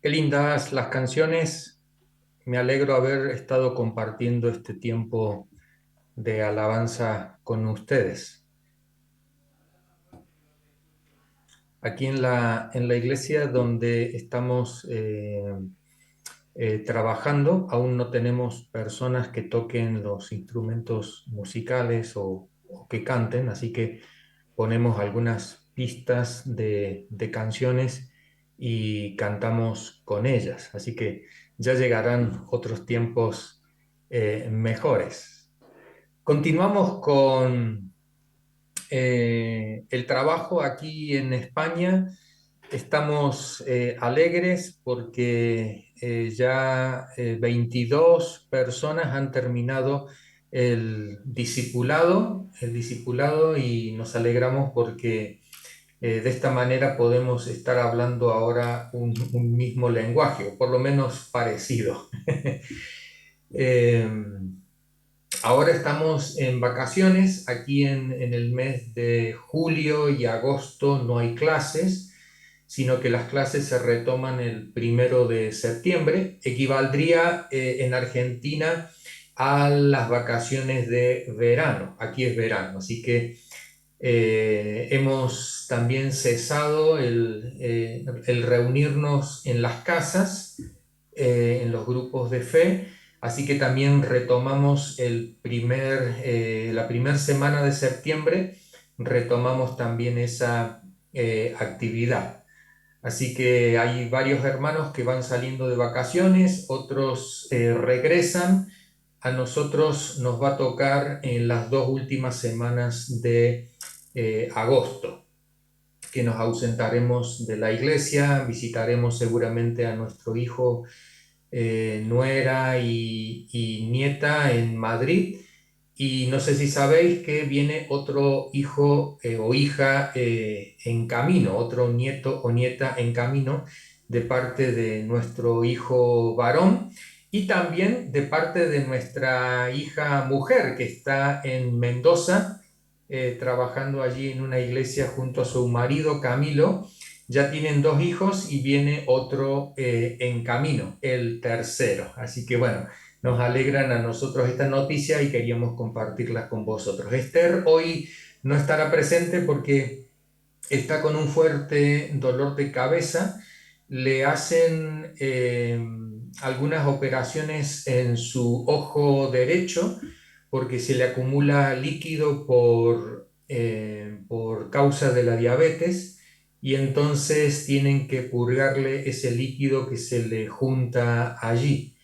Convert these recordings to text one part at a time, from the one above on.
Qué lindas las canciones. Me alegro haber estado compartiendo este tiempo de alabanza con ustedes. Aquí en la iglesia donde estamos trabajando, aún no tenemos personas que toquen los instrumentos musicales o que canten, así que ponemos algunas pistas de canciones y cantamos con ellas. Así que ya llegarán otros tiempos mejores. Continuamos con el trabajo aquí en España. Estamos alegres porque ya 22 personas han terminado el discipulado y nos alegramos porque de esta manera podemos estar hablando ahora un mismo lenguaje, o por lo menos parecido. Eh, Ahora estamos en vacaciones, aquí en el mes de julio y agosto no hay clases, sino que las clases se retoman el 1 de septiembre. Equivaldría en Argentina a las vacaciones de verano. Aquí es verano, así que hemos también cesado el reunirnos en las casas, en los grupos de fe, así que también retomamos la primera semana de septiembre, retomamos también esa actividad. Así que hay varios hermanos que van saliendo de vacaciones, otros regresan. A nosotros nos va a tocar en las 2 últimas semanas de agosto, que nos ausentaremos de la iglesia, visitaremos seguramente a nuestro hijo, nuera y nieta en Madrid. Y no sé si sabéis que viene otro hijo o hija en camino, otro nieto o nieta en camino de parte de nuestro hijo varón y también de parte de nuestra hija mujer que está en Mendoza, trabajando allí en una iglesia junto a su marido Camilo. Ya tienen 2 hijos y viene otro en camino, el tercero. Así que bueno, nos alegran a nosotros esta noticia y queríamos compartirlas con vosotros. Esther hoy no estará presente porque está con un fuerte dolor de cabeza. Le hacen algunas operaciones en su ojo derecho porque se le acumula líquido por causa de la diabetes y entonces tienen que purgarle ese líquido que se le junta allí.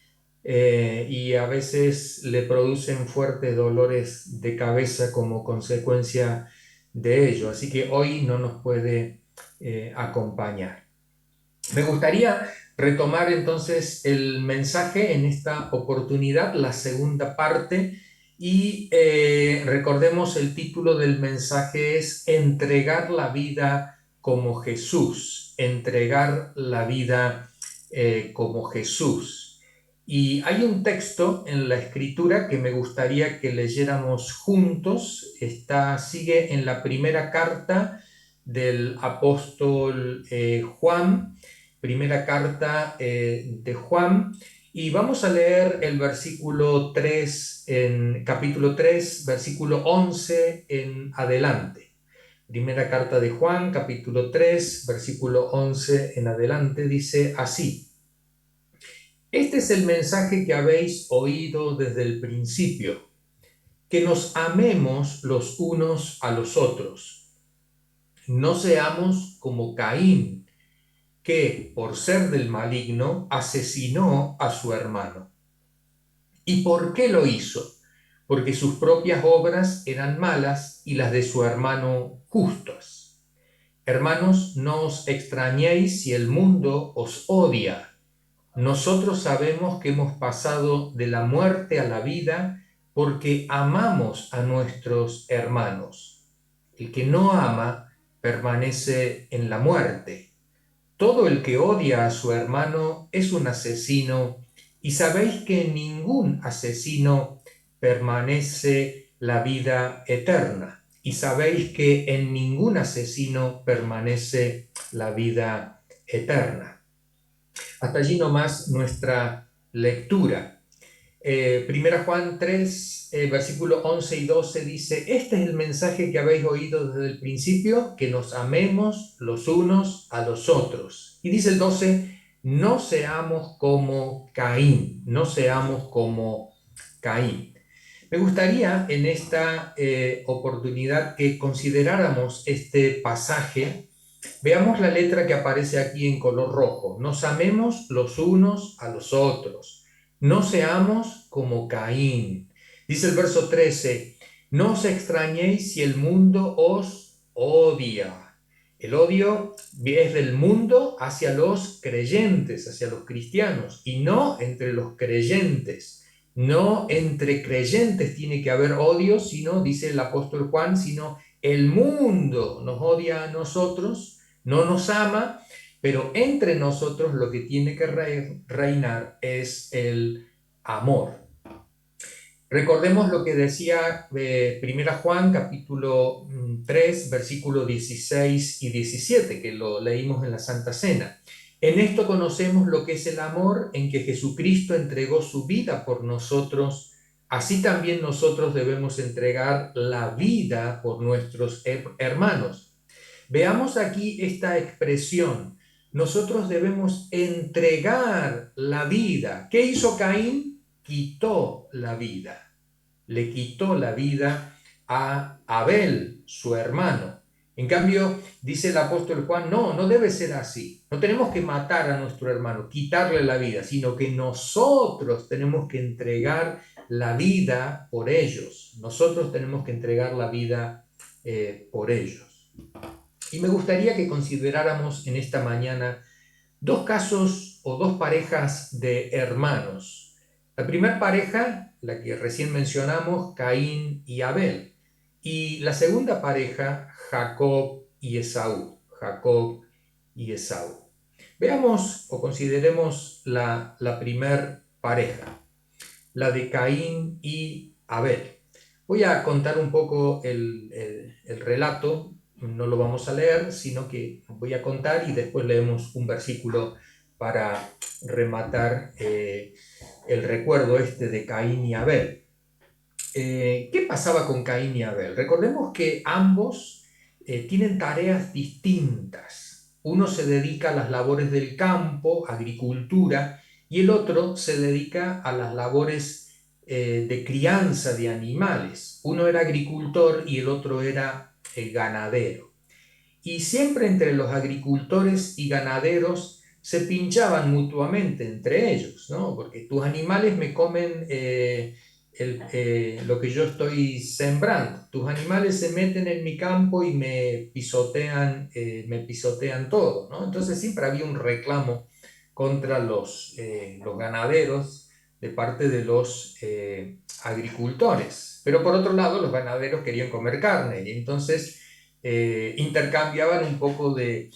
Y a veces le producen fuertes dolores de cabeza como consecuencia de ello. Así que hoy no nos puede acompañar. Me gustaría retomar entonces el mensaje en esta oportunidad, la segunda parte, y recordemos el título del mensaje es Entregar la vida como Jesús, entregar la vida como Jesús. Y hay un texto en la escritura que me gustaría que leyéramos juntos. Sigue en la primera carta del apóstol Juan, primera carta de Juan, y vamos a leer el versículo 3 en capítulo 3, versículo 11 en adelante. Primera carta de Juan, capítulo 3, versículo 11 en adelante, dice así: Este es el mensaje que habéis oído desde el principio, que nos amemos los unos a los otros. No seamos como Caín, que, por ser del maligno, asesinó a su hermano. ¿Y por qué lo hizo? Porque sus propias obras eran malas y las de su hermano justas. Hermanos, no os extrañéis si el mundo os odia. Nosotros sabemos que hemos pasado de la muerte a la vida porque amamos a nuestros hermanos. El que no ama permanece en la muerte. Todo el que odia a su hermano es un asesino, y sabéis que ningún asesino permanece la vida eterna. Y sabéis que en ningún asesino permanece la vida eterna. Hasta allí nomás nuestra lectura. Primera Juan 3, versículo 11 y 12 dice: este es el mensaje que habéis oído desde el principio, que nos amemos los unos a los otros. Y dice el 12: no seamos como Caín, no seamos como Caín. Me gustaría en esta oportunidad que consideráramos este pasaje. Veamos la letra que aparece aquí en color rojo. Nos amemos los unos a los otros. No seamos como Caín. Dice el verso 13: no os extrañéis si el mundo os odia. El odio es del mundo hacia los creyentes, hacia los cristianos, y no entre los creyentes. No entre creyentes tiene que haber odio, sino, dice el apóstol Juan, sino el mundo nos odia a nosotros, no nos ama, pero entre nosotros lo que tiene que reinar es el amor. Recordemos lo que decía Primera Juan, capítulo 3, versículos 16 y 17, que lo leímos en la Santa Cena. En esto conocemos lo que es el amor, en que Jesucristo entregó su vida por nosotros. Así también nosotros debemos entregar la vida por nuestros hermanos. Veamos aquí esta expresión. Nosotros debemos entregar la vida. ¿Qué hizo Caín? Quitó la vida. Le quitó la vida a Abel, su hermano. En cambio, dice el apóstol Juan, no debe ser así. No tenemos que matar a nuestro hermano, quitarle la vida, sino que nosotros tenemos que entregar la vida por ellos. Nosotros tenemos que entregar la vida por ellos. Y me gustaría que consideráramos en esta mañana dos casos o dos parejas de hermanos. La primera pareja, la que recién mencionamos, Caín y Abel. Y la segunda pareja, Jacob y Esaú. Jacob y Esaú. Veamos o consideremos la primera pareja, la de Caín y Abel. Voy a contar un poco el relato, no lo vamos a leer, sino que voy a contar y después leemos un versículo para rematar el recuerdo este de Caín y Abel. ¿Qué pasaba con Caín y Abel? Recordemos que ambos tienen tareas distintas. Uno se dedica a las labores del campo, agricultura, y el otro se dedica a las labores de crianza de animales. Uno era agricultor y el otro era ganadero. Y siempre entre los agricultores y ganaderos se pinchaban mutuamente entre ellos, ¿no? Porque tus animales me comen lo que yo estoy sembrando. Tus animales se meten en mi campo y me pisotean todo, ¿no? Entonces siempre había un reclamo contra los ganaderos de parte de los agricultores. Pero por otro lado, los ganaderos querían comer carne y entonces intercambiaban un poco de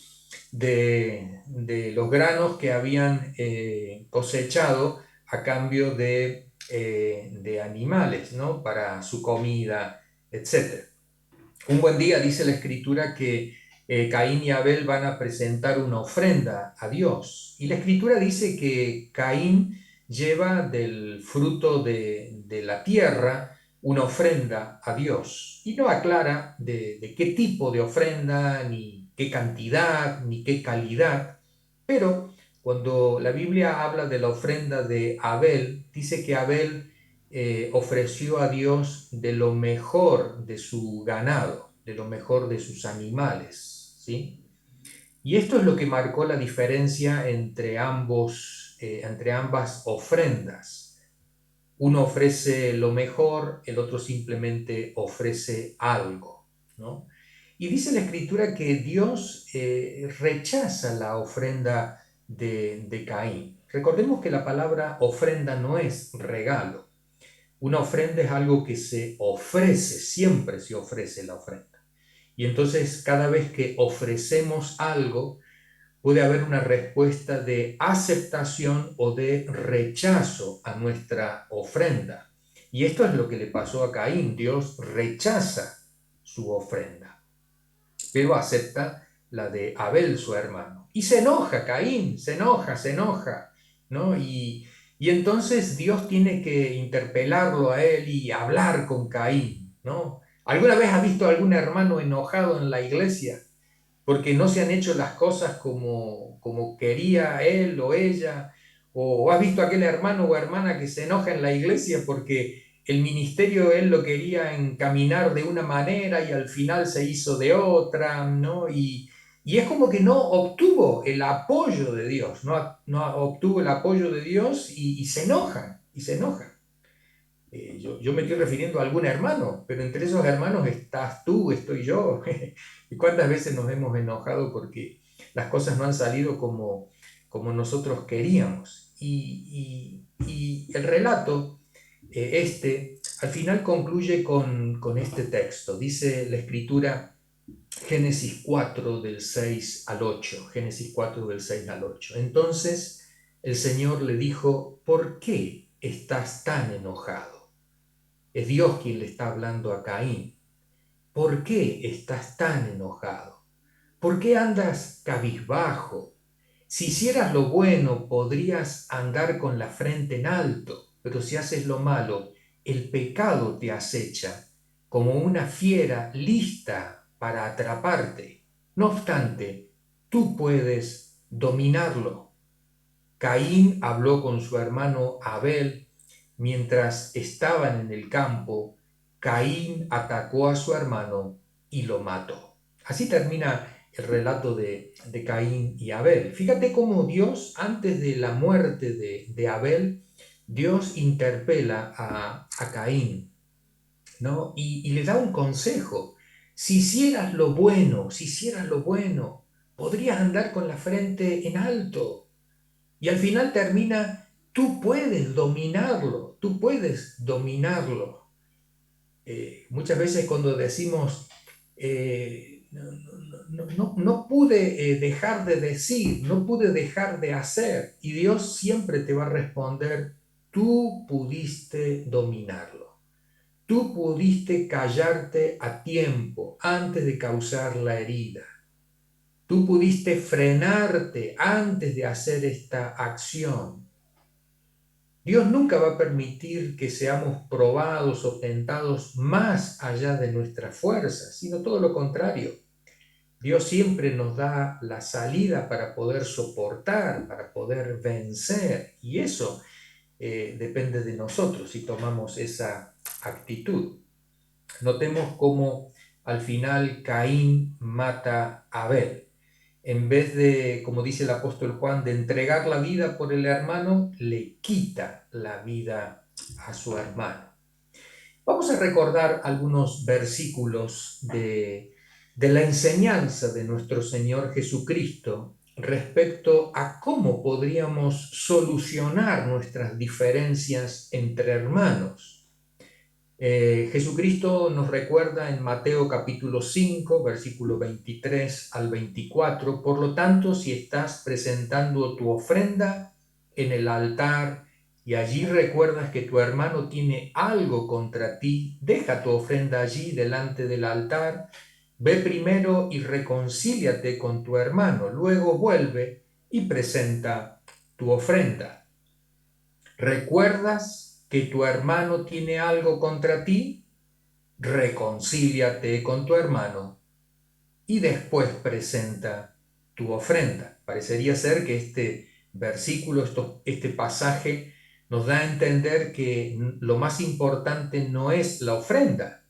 los granos que habían cosechado a cambio de animales, ¿no? Para su comida, etc. Un buen día dice la Escritura que Caín y Abel van a presentar una ofrenda a Dios. Y la Escritura dice que Caín lleva del fruto de la tierra una ofrenda a Dios. Y no aclara de qué tipo de ofrenda, ni qué cantidad, ni qué calidad. Pero cuando la Biblia habla de la ofrenda de Abel, dice que Abel ofreció a Dios de lo mejor de su ganado, de lo mejor de sus animales, ¿sí? Y esto es lo que marcó la diferencia entre ambas ofrendas. Uno ofrece lo mejor, el otro simplemente ofrece algo, ¿no? Y dice la Escritura que Dios rechaza la ofrenda de Caín. Recordemos que la palabra ofrenda no es regalo. Una ofrenda es algo que se ofrece, siempre se ofrece la ofrenda. Y entonces cada vez que ofrecemos algo, puede haber una respuesta de aceptación o de rechazo a nuestra ofrenda. Y esto es lo que le pasó a Caín. Dios rechaza su ofrenda, pero acepta la de Abel, su hermano. Y se enoja, Caín, se enoja, ¿no? Y entonces Dios tiene que interpelarlo a él y hablar con Caín, ¿no? ¿Alguna vez has visto a algún hermano enojado en la iglesia porque no se han hecho las cosas como quería él o ella? ¿O has visto a aquel hermano o hermana que se enoja en la iglesia porque el ministerio él lo quería encaminar de una manera y al final se hizo de otra, ¿no? Y es como que no obtuvo el apoyo de Dios, no obtuvo el apoyo de Dios y se enojan, y se enojan. Yo me estoy refiriendo a algún hermano, pero entre esos hermanos estás tú, estoy yo. ¿Y cuántas veces nos hemos enojado porque las cosas no han salido como nosotros queríamos? Y el relato, al final concluye con este texto. Dice la escritura, Génesis 4 del 6 al 8. Génesis 4 del 6 al 8. Entonces el Señor le dijo, ¿por qué estás tan enojado? Es Dios quien le está hablando a Caín. ¿Por qué estás tan enojado? ¿Por qué andas cabizbajo? Si hicieras lo bueno, podrías andar con la frente en alto, pero si haces lo malo, el pecado te acecha como una fiera lista para atraparte. No obstante, tú puedes dominarlo. Caín habló con su hermano Abel mientras estaban en el campo. Caín atacó a su hermano y lo mató. Así termina el relato de Caín y Abel. Fíjate cómo Dios, antes de la muerte de Abel, Dios interpela a Caín, ¿no? Y le da un consejo. Si hicieras lo bueno, si hicieras lo bueno, podrías andar con la frente en alto. Y al final termina, tú puedes dominarlo, tú puedes dominarlo. Muchas veces cuando decimos, no pude dejar de decir, no pude dejar de hacer, y Dios siempre te va a responder, tú pudiste dominarlo. Tú pudiste callarte a tiempo antes de causar la herida. Tú pudiste frenarte antes de hacer esta acción. Dios nunca va a permitir que seamos probados o tentados más allá de nuestras fuerzas, sino todo lo contrario. Dios siempre nos da la salida para poder soportar, para poder vencer, y eso depende de nosotros si tomamos esa actitud. Notemos cómo al final Caín mata a Abel. En vez de, como dice el apóstol Juan, de entregar la vida por el hermano, le quita la vida a su hermano. Vamos a recordar algunos versículos de la enseñanza de nuestro Señor Jesucristo respecto a cómo podríamos solucionar nuestras diferencias entre hermanos. Jesucristo nos recuerda en Mateo capítulo 5, versículo 23 al 24, por lo tanto, si estás presentando tu ofrenda en el altar y allí recuerdas que tu hermano tiene algo contra ti, deja tu ofrenda allí delante del altar, ve primero y reconcíliate con tu hermano, luego vuelve y presenta tu ofrenda. ¿Recuerdas que tu hermano tiene algo contra ti? Reconcíliate con tu hermano y después presenta tu ofrenda. Parecería ser que este versículo, este pasaje, nos da a entender que lo más importante no es la ofrenda,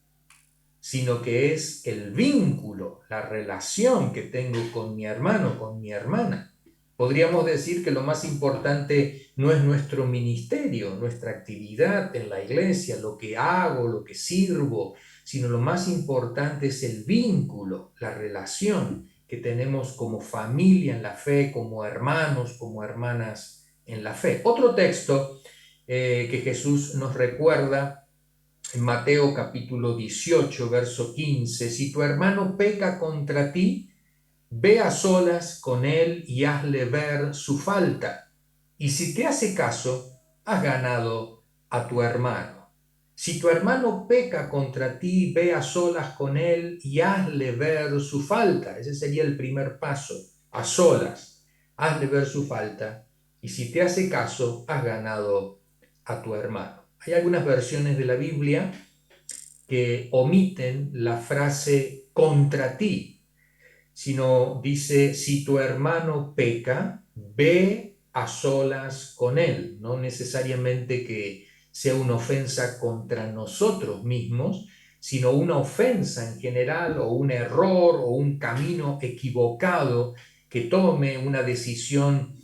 sino que es el vínculo, la relación que tengo con mi hermano, con mi hermana. Podríamos decir que lo más importante no es nuestro ministerio, nuestra actividad en la iglesia, lo que hago, lo que sirvo, sino lo más importante es el vínculo, la relación que tenemos como familia en la fe, como hermanos, como hermanas en la fe. Otro texto que Jesús nos recuerda en Mateo capítulo 18, verso 15, si tu hermano peca contra ti, ve a solas con él y hazle ver su falta. Y si te hace caso, has ganado a tu hermano. Si tu hermano peca contra ti, ve a solas con él y hazle ver su falta. Ese sería el primer paso, a solas. Hazle ver su falta y si te hace caso, has ganado a tu hermano. Hay algunas versiones de la Biblia que omiten la frase contra ti, sino dice, si tu hermano peca, ve a solas con él. No necesariamente que sea una ofensa contra nosotros mismos, sino una ofensa en general o un error o un camino equivocado que tome una decisión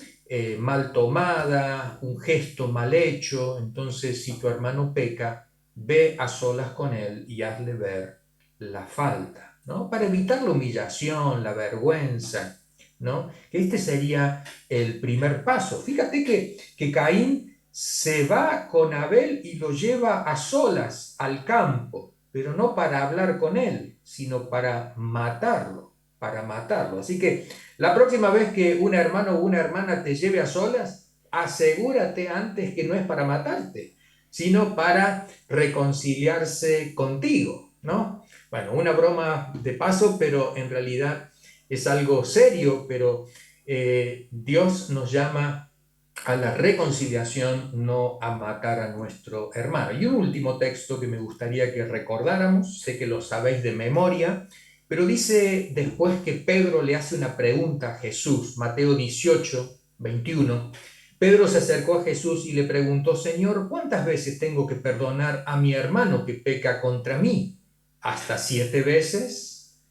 mal tomada, un gesto mal hecho. Entonces, si tu hermano peca, ve a solas con él y hazle ver la falta, ¿no? Para evitar la humillación, la vergüenza, ¿no? Este sería el primer paso. Fíjate que Caín se va con Abel y lo lleva a solas al campo, pero no para hablar con él, sino para matarlo, para matarlo. Así que la próxima vez que un hermano o una hermana te lleve a solas, asegúrate antes que no es para matarte, sino para reconciliarse contigo, ¿no? Bueno, una broma de paso, pero en realidad es algo serio, pero Dios nos llama a la reconciliación, no a matar a nuestro hermano. Y un último texto que me gustaría que recordáramos, sé que lo sabéis de memoria, pero dice después que Pedro le hace una pregunta a Jesús, Mateo 18, 21. Pedro se acercó a Jesús y le preguntó, Señor, ¿cuántas veces tengo que perdonar a mi hermano que peca contra mí? ¿Hasta 7 veces?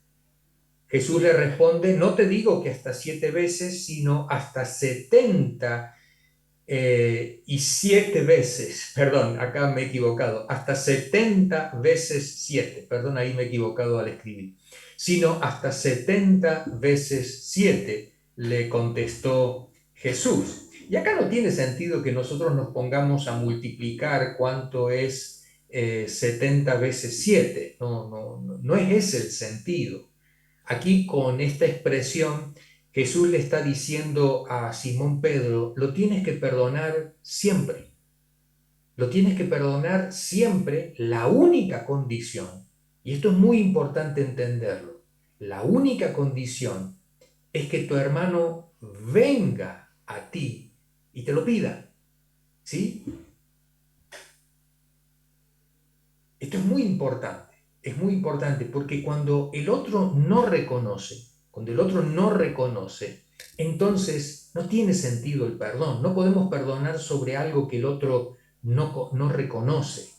Jesús le responde, no te digo que hasta 7 veces, sino hasta 77 veces, perdón, acá me he equivocado, hasta 70 veces 7, perdón, ahí me he equivocado al escribir, sino hasta 70 veces 7, le contestó Jesús. Y acá no tiene sentido que nosotros nos pongamos a multiplicar cuánto es 70 veces 7, no es ese el sentido. Aquí con esta expresión Jesús le está diciendo a Simón Pedro, lo tienes que perdonar siempre. Lo tienes que perdonar siempre. La única condición, y esto es muy importante entenderlo, la única condición es que tu hermano venga a ti y te lo pida. ¿Sí? Esto es muy importante porque cuando el otro no reconoce, entonces no tiene sentido el perdón. No podemos perdonar sobre algo que el otro no reconoce.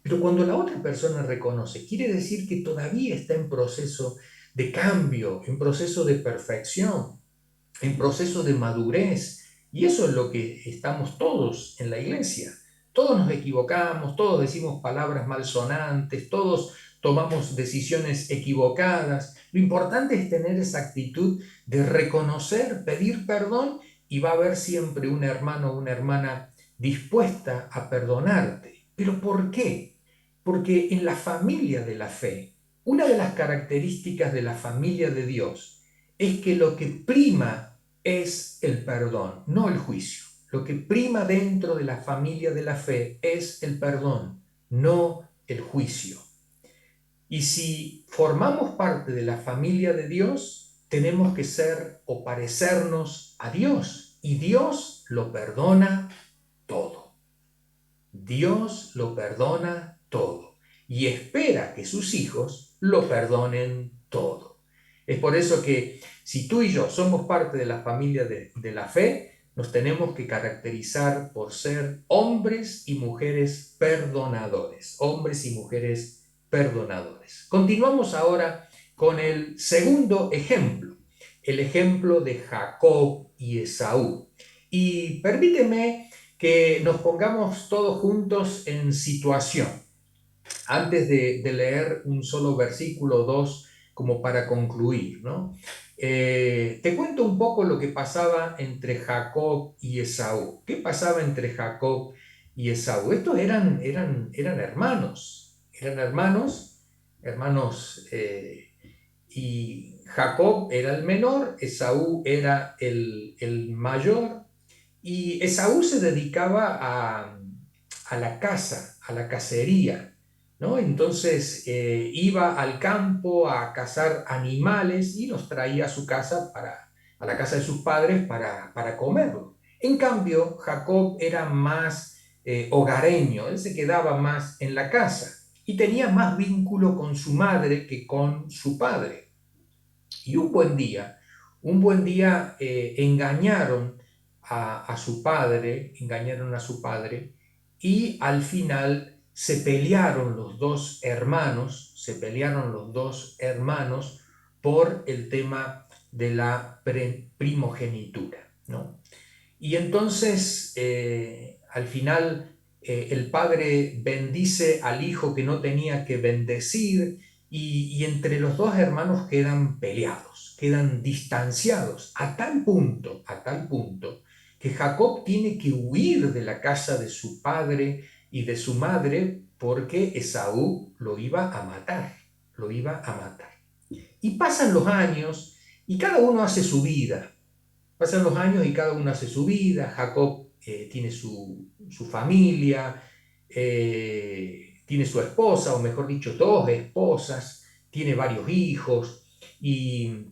Pero cuando la otra persona reconoce, quiere decir que todavía está en proceso de cambio, en proceso de perfección, en proceso de madurez. Y eso es lo que estamos todos en la iglesia. Todos nos equivocamos, todos decimos palabras malsonantes, todos tomamos decisiones equivocadas. Lo importante es tener esa actitud de reconocer, pedir perdón y va a haber siempre un hermano o una hermana dispuesta a perdonarte. ¿Pero por qué? Porque en la familia de la fe, una de las características de la familia de Dios es que lo que prima es el perdón, no el juicio. Lo que prima dentro de la familia de la fe es el perdón, no el juicio. Y si formamos parte de la familia de Dios, tenemos que ser o parecernos a Dios. Y Dios lo perdona todo. Dios lo perdona todo. Y espera que sus hijos lo perdonen todo. Es por eso que si tú y yo somos parte de la familia de la fe, nos tenemos que caracterizar por ser hombres y mujeres perdonadores. Hombres y mujeres perdonadores. Continuamos ahora con el segundo ejemplo, el ejemplo de Jacob y Esaú. Y permíteme que nos pongamos todos juntos en situación antes de leer un solo versículo o dos como para concluir, ¿no? Te cuento un poco lo que pasaba entre Jacob y Esaú. ¿Qué pasaba entre Jacob y Esaú? Estos eran hermanos, y Jacob era el menor, Esaú era el mayor, y Esaú se dedicaba a la caza, a la cacería. ¿no? Entonces iba al campo a cazar animales y los traía a su casa a la casa de sus padres para comerlo. En cambio, Jacob era más hogareño, él se quedaba más en la casa y tenía más vínculo con su madre que con su padre. Y un buen día engañaron engañaron a su padre y al final se pelearon los dos hermanos, se pelearon los dos hermanos por el tema de la primogenitura, ¿no? Y entonces, al final, el padre bendice al hijo que no tenía que bendecir y entre los dos hermanos quedan peleados, quedan distanciados, a tal punto, que Jacob tiene que huir de la casa de su padre y de su madre porque Esaú lo iba a matar, lo iba a matar. Y pasan los años y cada uno hace su vida. Pasan los años y cada uno hace su vida. Jacob tiene su familia, tiene su esposa, o mejor dicho, dos esposas, tiene varios hijos, y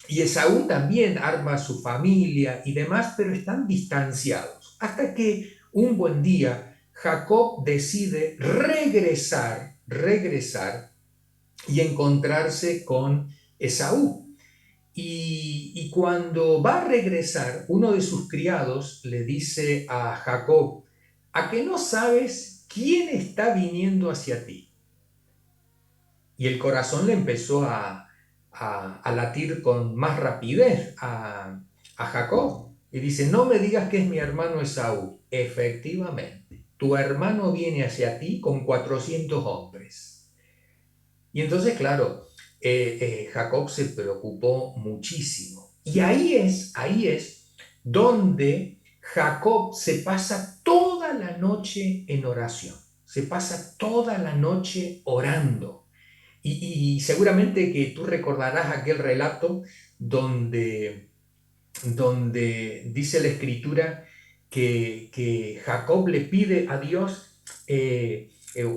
Esaú también arma su familia y demás, pero están distanciados. Hasta que un buen día Jacob decide regresar y encontrarse con Esaú. Y cuando va a regresar, uno de sus criados le dice a Jacob, ¿a que no sabes quién está viniendo hacia ti? Y el corazón le empezó a latir con más rapidez a Jacob. Y dice, no me digas que es mi hermano Esaú. Efectivamente, tu hermano viene hacia ti con 400 hombres. Y entonces, claro, Jacob se preocupó muchísimo. Y ahí es donde Jacob se pasa toda la noche en oración, se pasa toda la noche orando. Y seguramente que tú recordarás aquel relato donde, donde dice la escritura que Jacob le pide a Dios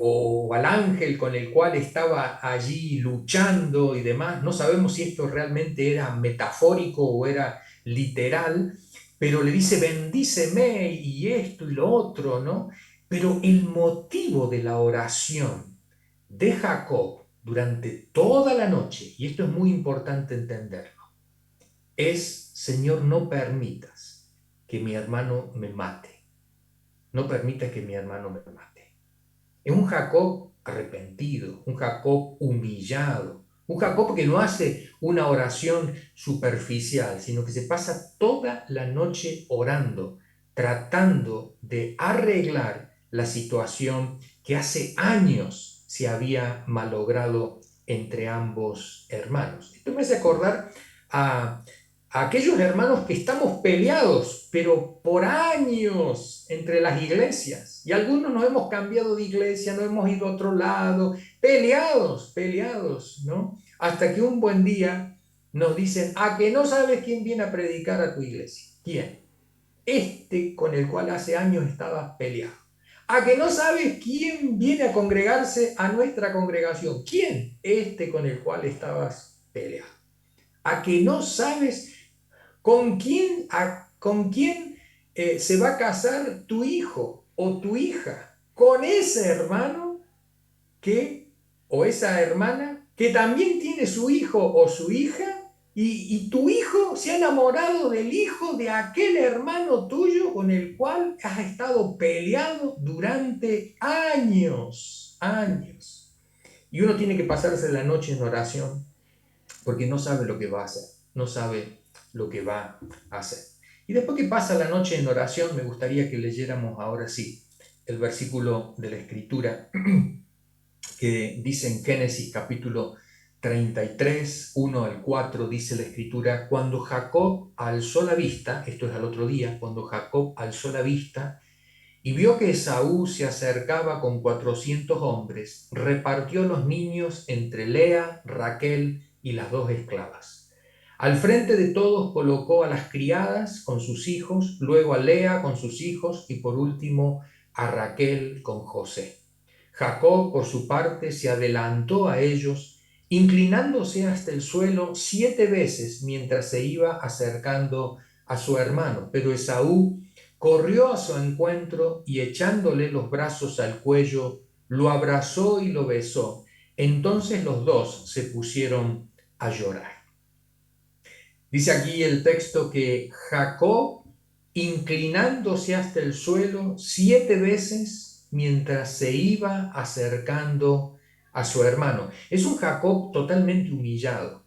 o al ángel con el cual estaba allí luchando y demás. No sabemos si esto realmente era metafórico o era literal, pero le dice, bendíceme y esto y lo otro, ¿no? Pero el motivo de la oración de Jacob durante toda la noche, y esto es muy importante entenderlo, es, Señor, no permitas que mi hermano me mate. No permitas que mi hermano me mate. Es un Jacob arrepentido, un Jacob humillado, un Jacob que no hace una oración superficial, sino que se pasa toda la noche orando, tratando de arreglar la situación que hace años se había malogrado entre ambos hermanos. Esto me hace acordar a aquellos hermanos que estamos peleados, pero por años entre las iglesias. Y algunos nos hemos cambiado de iglesia, nos hemos ido a otro lado, peleados, ¿no? Hasta que un buen día nos dicen, ¿a que no sabes quién viene a predicar a tu iglesia? ¿Quién? Este con el cual hace años estabas peleado. ¿A que no sabes quién viene a congregarse a nuestra congregación? ¿Quién? Este con el cual estabas peleado. ¿A que no sabes con quién se va a casar tu hijo o tu hija? Con ese hermano que, o esa hermana que también tiene su hijo o su hija y tu hijo se ha enamorado del hijo de aquel hermano tuyo con el cual has estado peleado durante años. Y uno tiene que pasarse la noche en oración porque no sabe lo que va a hacer, no sabe lo que va a hacer. Y después que pasa la noche en oración, me gustaría que leyéramos ahora sí el versículo de la Escritura que dice en Génesis capítulo 33, 1 al 4, dice la Escritura, cuando Jacob alzó la vista, esto es al otro día, cuando Jacob alzó la vista y vio que Esaú se acercaba con 400 hombres, repartió los niños entre Lea, Raquel y las dos esclavas. Al frente de todos colocó a las criadas con sus hijos, luego a Lea con sus hijos y por último a Raquel con José. Jacob, por su parte, se adelantó a ellos, inclinándose hasta el suelo 7 veces mientras se iba acercando a su hermano. Pero Esaú corrió a su encuentro y echándole los brazos al cuello, lo abrazó y lo besó. Entonces los dos se pusieron a llorar. Dice aquí el texto que Jacob, inclinándose hasta el suelo 7 veces mientras se iba acercando a su hermano. Es un Jacob totalmente humillado.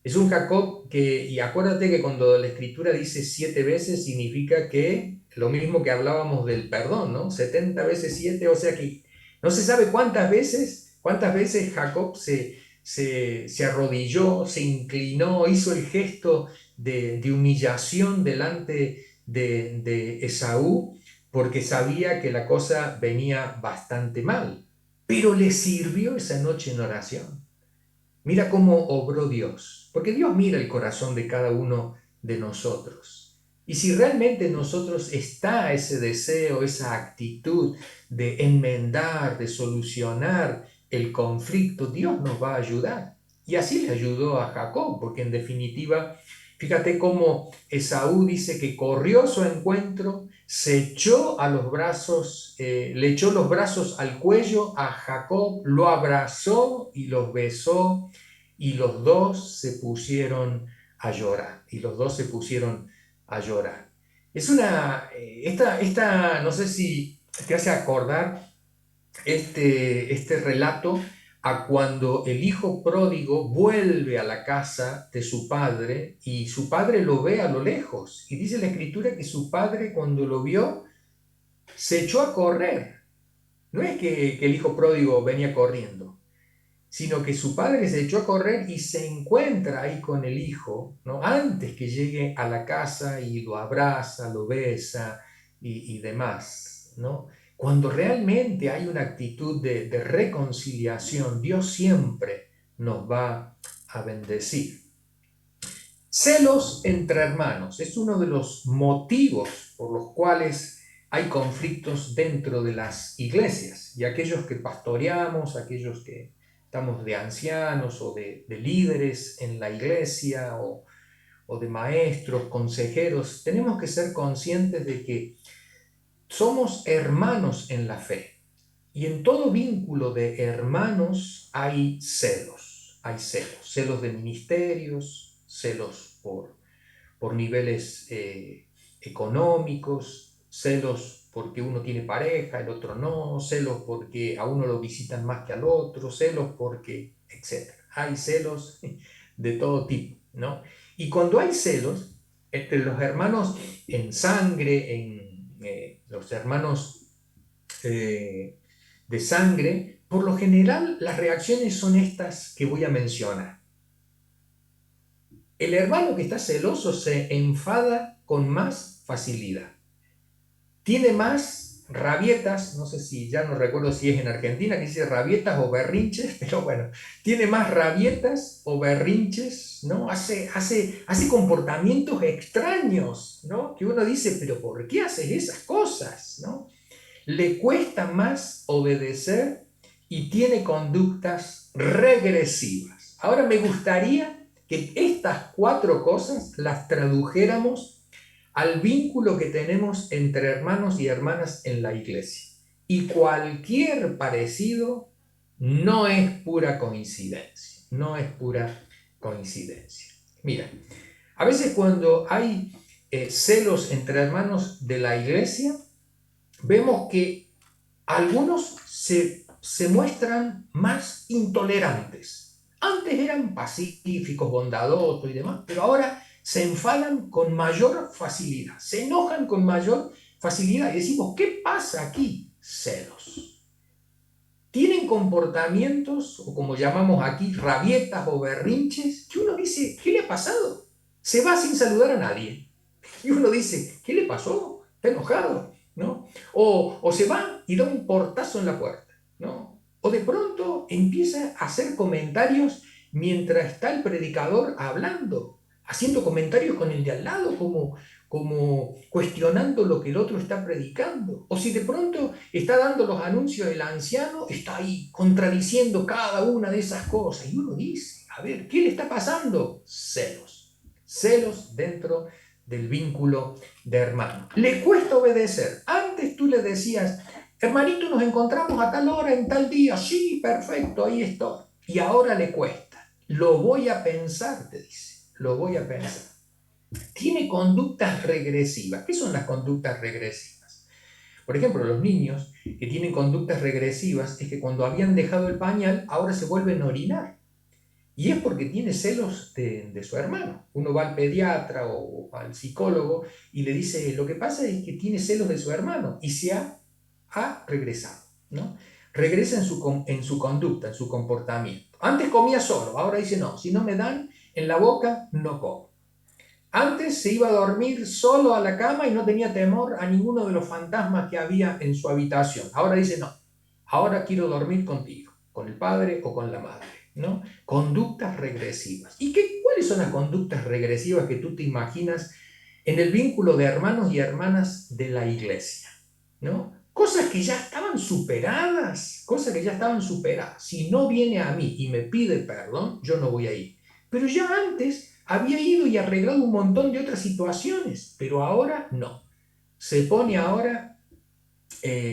Es un Jacob que, y acuérdate que cuando la escritura dice 7 veces, significa que lo mismo que hablábamos del perdón, ¿no? 70 veces 7, o sea que no se sabe cuántas veces Jacob se arrodilló, se inclinó, hizo el gesto de humillación delante de Esaú, porque sabía que la cosa venía bastante mal. Pero le sirvió esa noche en oración. Mira cómo obró Dios, porque Dios mira el corazón de cada uno de nosotros. Y si realmente en nosotros está ese deseo, esa actitud de enmendar, de solucionar el conflicto, Dios nos va a ayudar. Y así le ayudó a Jacob, porque en definitiva, fíjate cómo Esaú dice que corrió a su encuentro, se echó a los brazos, le echó los brazos al cuello a Jacob, lo abrazó y los besó, y los dos se pusieron a llorar, y los dos se pusieron a llorar. Es no sé si te hace acordar este relato a cuando el hijo pródigo vuelve a la casa de su padre y su padre lo ve a lo lejos. Y dice la escritura que su padre cuando lo vio se echó a correr. No es que el hijo pródigo venía corriendo, sino que su padre se echó a correr y se encuentra ahí con el hijo, ¿no? Antes que llegue a la casa y lo abraza, lo besa y demás, ¿no? Cuando realmente hay una actitud de reconciliación, Dios siempre nos va a bendecir. Celos entre hermanos es uno de los motivos por los cuales hay conflictos dentro de las iglesias, y aquellos que pastoreamos, aquellos que estamos de ancianos o de líderes en la iglesia o de maestros, consejeros, tenemos que ser conscientes de que somos hermanos en la fe, y en todo vínculo de hermanos hay celos de ministerios, celos por niveles económicos, celos porque uno tiene pareja, el otro no, celos porque a uno lo visitan más que al otro, celos porque, etc. Hay celos de todo tipo, ¿no? Y cuando hay celos entre los hermanos en sangre, los hermanos de sangre, por lo general las reacciones son estas que voy a mencionar. El hermano que está celoso se enfada con más facilidad. Tiene más rabietas, no sé si ya no recuerdo si es en Argentina que dice rabietas o berrinches, pero bueno, tiene más rabietas o berrinches, ¿no? Hace comportamientos extraños, ¿no? Que uno dice, pero ¿por qué haces esas cosas, ¿no? Le cuesta más obedecer y tiene conductas regresivas. Ahora me gustaría que estas 4 cosas las tradujéramos al vínculo que tenemos entre hermanos y hermanas en la iglesia. Y cualquier parecido no es pura coincidencia, no es pura coincidencia. Mira, a veces cuando hay celos entre hermanos de la iglesia, vemos que algunos se muestran más intolerantes. Antes eran pacíficos, bondadosos y demás, pero ahora se enfadan con mayor facilidad, se enojan con mayor facilidad y decimos, ¿qué pasa aquí? Celos. Tienen comportamientos, o como llamamos aquí, rabietas o berrinches, que uno dice, ¿qué le ha pasado? Se va sin saludar a nadie. Y uno dice, ¿qué le pasó? Está enojado, ¿no? O se va y da un portazo en la puerta, ¿no? O de pronto empieza a hacer comentarios mientras está el predicador hablando, haciendo comentarios con el de al lado, como cuestionando lo que el otro está predicando. O si de pronto está dando los anuncios el anciano, está ahí contradiciendo cada una de esas cosas. Y uno dice, a ver, ¿qué le está pasando? Celos. Celos dentro del vínculo de hermano. Le cuesta obedecer. Antes tú le decías, hermanito, nos encontramos a tal hora, en tal día. Sí, perfecto, ahí estoy. Y ahora le cuesta. Lo voy a pensar, te dice. Lo voy a pensar. Tiene conductas regresivas. ¿Qué son las conductas regresivas? Por ejemplo, los niños que tienen conductas regresivas es que cuando habían dejado el pañal, ahora se vuelven a orinar. Y es porque tiene celos de su hermano. Uno va al pediatra o al psicólogo y le dice, lo que pasa es que tiene celos de su hermano y se ha regresado, ¿no? Regresa en su conducta, en su comportamiento. Antes comía solo, ahora dice, no, si no me dan en la boca, no como. Antes se iba a dormir solo a la cama y no tenía temor a ninguno de los fantasmas que había en su habitación. Ahora dice, no, ahora quiero dormir contigo, con el padre o con la madre, ¿no? Conductas regresivas. ¿Y cuáles son las conductas regresivas que tú te imaginas en el vínculo de hermanos y hermanas de la iglesia, ¿no? Cosas que ya estaban superadas, cosas que ya estaban superadas. Si no viene a mí y me pide perdón, yo no voy a ir. Pero ya antes había ido y arreglado un montón de otras situaciones, pero ahora no. Se pone ahora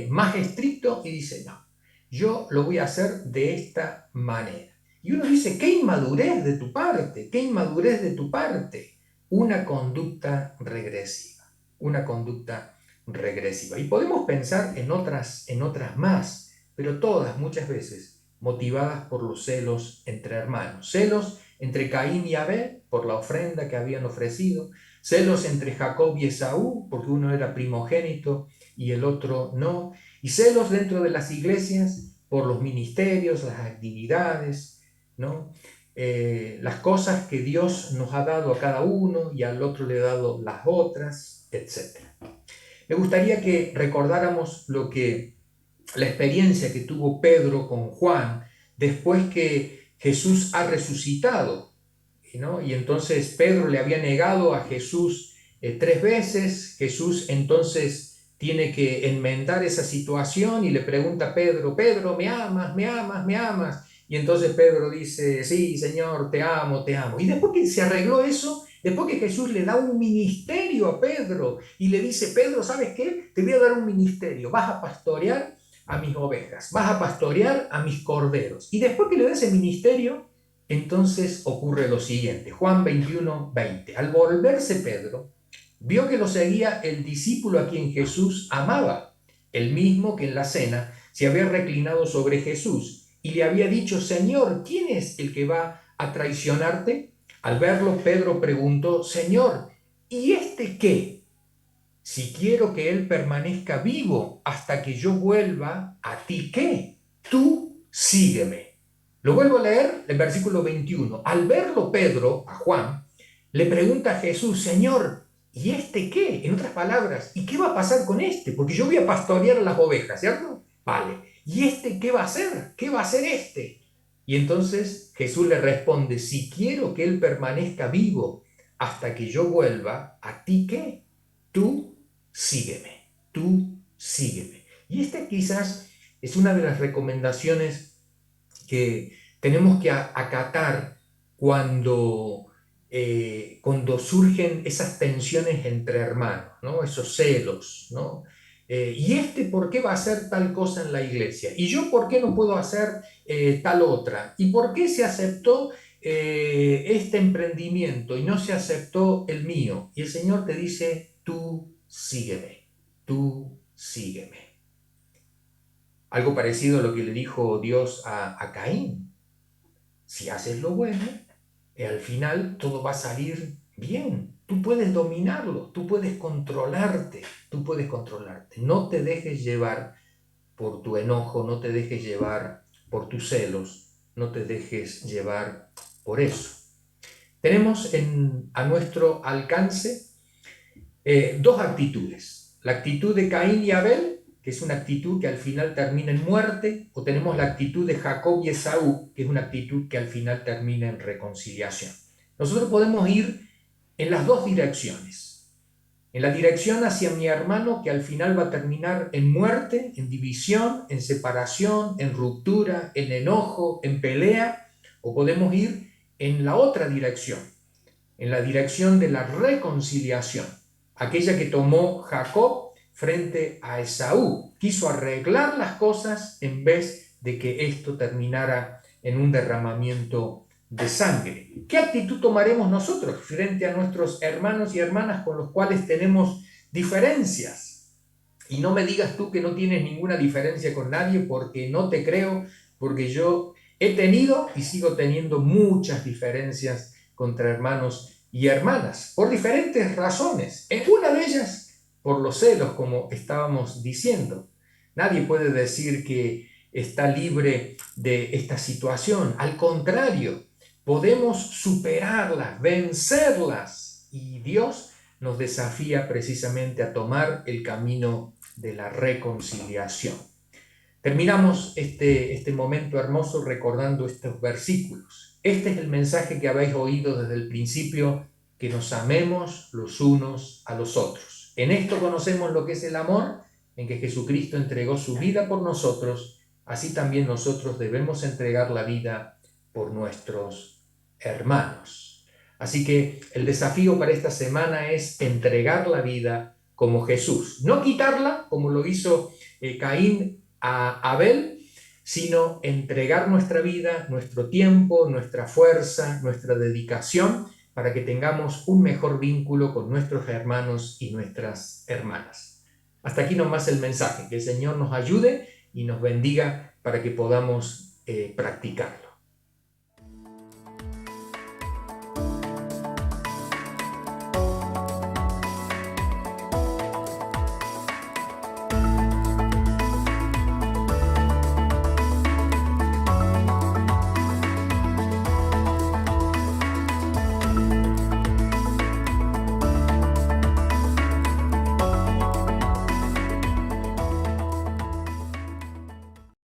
más estricto y dice, no, yo lo voy a hacer de esta manera. Y uno dice, qué inmadurez de tu parte, qué inmadurez de tu parte. Una conducta regresiva, una conducta regresiva. Y podemos pensar en otras más, pero todas muchas veces motivadas por los celos entre hermanos. Celos entre Caín y Abel por la ofrenda que habían ofrecido. Celos entre Jacob y Esaú porque uno era primogénito y el otro no. Y celos dentro de las iglesias por los ministerios, las actividades, ¿no? Las cosas que Dios nos ha dado a cada uno y al otro le ha dado las otras, etc. Me gustaría que recordáramos la experiencia que tuvo Pedro con Juan después que Jesús ha resucitado, ¿no? Y entonces Pedro le había negado a Jesús 3 veces. Jesús entonces tiene que enmendar esa situación y le pregunta a Pedro, Pedro, ¿me amas? ¿Me amas? ¿Me amas? Y entonces Pedro dice, sí, Señor, te amo, te amo. Y después que se arregló eso, después que Jesús le da un ministerio a Pedro y le dice, Pedro, ¿sabes qué? Te voy a dar un ministerio, vas a pastorear a mis ovejas, vas a pastorear a mis corderos. Y después que le da ese ministerio, entonces ocurre lo siguiente, Juan 21:20. Al volverse Pedro, vio que lo seguía el discípulo a quien Jesús amaba, el mismo que en la cena se había reclinado sobre Jesús y le había dicho, Señor, ¿quién es el que va a traicionarte? Al verlo, Pedro preguntó, Señor, ¿y este qué? Si quiero que él permanezca vivo hasta que yo vuelva, ¿a ti qué? Tú sígueme. Lo vuelvo a leer, el versículo 21. Al verlo Pedro, a Juan, le pregunta a Jesús, Señor, ¿y este qué? En otras palabras, ¿y qué va a pasar con este? Porque yo voy a pastorear a las ovejas, ¿cierto? Vale. ¿Y este qué va a hacer? ¿Qué va a hacer este? Y entonces Jesús le responde, si quiero que él permanezca vivo hasta que yo vuelva, ¿a ti qué? Tú sígueme, tú sígueme. Y esta quizás es una de las recomendaciones que tenemos que acatar cuando surgen esas tensiones entre hermanos, ¿no? Esos celos, ¿no? ¿Y por qué va a hacer tal cosa en la iglesia? ¿Y yo por qué no puedo hacer tal otra? ¿Y por qué se aceptó este emprendimiento y no se aceptó el mío? Y el Señor te dice, tú sígueme, tú sígueme. Algo parecido a lo que le dijo Dios a Caín. Si haces lo bueno, al final todo va a salir bien. Tú puedes dominarlo, tú puedes controlarte, tú puedes controlarte. No te dejes llevar por tu enojo, no te dejes llevar por tus celos, no te dejes llevar por eso. Tenemos a nuestro alcance dos actitudes. La actitud de Caín y Abel, que es una actitud que al final termina en muerte, o tenemos la actitud de Jacob y Esaú, que es una actitud que al final termina en reconciliación. Nosotros podemos ir en las dos direcciones. en la dirección hacia mi hermano que al final va a terminar en muerte, en división, en separación, en ruptura, en enojo, en pelea, o podemos ir en la otra dirección, en la dirección de la reconciliación, aquella que tomó Jacob frente a Esaú. Quiso arreglar las cosas en vez de que esto terminara en un derramamiento de sangre. ¿Qué actitud tomaremos nosotros frente a nuestros hermanos y hermanas con los cuales tenemos diferencias? Y no me digas tú que no tienes ninguna diferencia con nadie, porque no te creo, porque yo he tenido y sigo teniendo muchas diferencias contra hermanos y hermanas, por diferentes razones. En una de ellas, por los celos, como estábamos diciendo. Nadie puede decir que está libre de esta situación. Al contrario, podemos superarlas, vencerlas. Y Dios nos desafía precisamente a tomar el camino de la reconciliación. Terminamos este momento hermoso recordando estos versículos. Este es el mensaje que habéis oído desde el principio, que nos amemos los unos a los otros. En esto conocemos lo que es el amor, en que Jesucristo entregó su vida por nosotros, así también nosotros debemos entregar la vida por nuestros hermanos. Así que el desafío para esta semana es entregar la vida como Jesús, no quitarla como lo hizo Caín a Abel, sino entregar nuestra vida, nuestro tiempo, nuestra fuerza, nuestra dedicación para que tengamos un mejor vínculo con nuestros hermanos y nuestras hermanas. Hasta aquí nomás el mensaje. Que el Señor nos ayude y nos bendiga para que podamos practicarlo.